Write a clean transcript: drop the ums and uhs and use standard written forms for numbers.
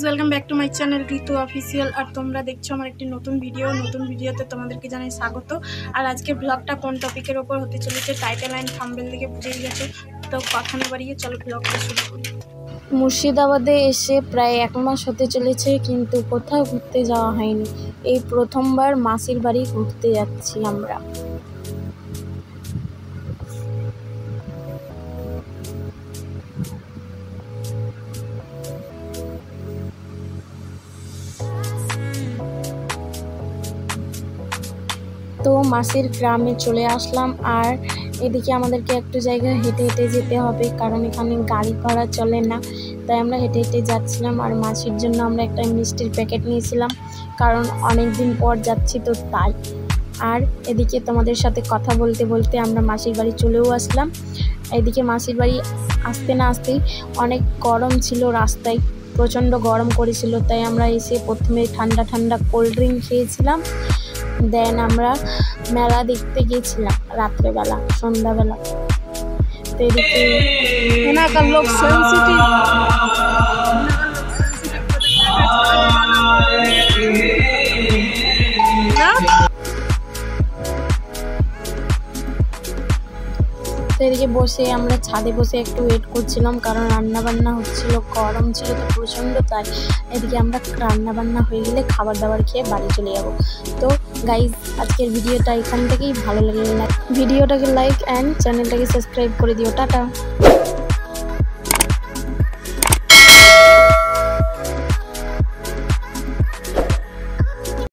Guys welcome back to my channel Ritu official. আর তোমরা দেখছো আমার একটি নতুন ভিডিওতে তোমাদেরকে জানাই স্বাগত। আর আজকের ব্লগটা কোন টপিকের ওপর হতে চলেছে টাইটেল অ্যান্ড থাম্বনেল দেখে বুঝেই গেছো। তো কথা না বাড়িয়ে চলো ব্লগটা শুরু করি। মুর্শিদাবাদে এসে প্রায় 1 মাস হতে চলেছে, কিন্তু কোথাও ঘুরতে যাওয়া হয়নি। এই প্রথমবার মাসির বাড়ি ঘুরতে যাচ্ছি আমরা। তো মাসির গ্রামে চলে আসলাম। আর এদিকে আমাদেরকে একটু জায়গা হেঁটে হেঁটে যেতে হবে, কারণ এখানে গাড়ি ঘোড়া চলে না। তাই আমরা হেঁটে হেঁটে যাচ্ছিলাম। আর মাসির জন্য আমরা একটা মিষ্টির প্যাকেট নিয়েছিলাম, কারণ অনেক দিন পর যাচ্ছি তো তাই। আর এদিকে তোমাদের সাথে কথা বলতে বলতে আমরা মাসির বাড়ি চলেও আসলাম। এদিকে মাসির বাড়ি আসতে না আসতেই অনেক গরম ছিল, রাস্তায় প্রচণ্ড গরম করেছিল। তাই আমরা এসে প্রথমে ঠান্ডা ঠান্ডা কোল্ড ড্রিঙ্ক খেয়েছিলাম। দেন আমরা মেলা দেখতে গিয়েছিলাম রাত্রেবেলা, সন্ধ্যাবেলা। তো এদিকে এনাকার লোক সেন্সিটিভ। তো এদিকে বসে আমরা ছাদে বসে একটু ওয়েট করছিলাম, কারণ রান্নাবান্না হচ্ছিল, গরম ছিল তো প্রচণ্ড। তাই এদিকে আমরা রান্নাবান্না হয়ে গেলে খাবার দাবার খেয়ে বাড়ি চলে যাব। তো গাইজ আজকের ভিডিওটা এখান থেকেই ভালো লাগলে ভিডিওটাকে লাইক অ্যান্ড চ্যানেলটাকে সাবস্ক্রাইব করে দিও। টাটা।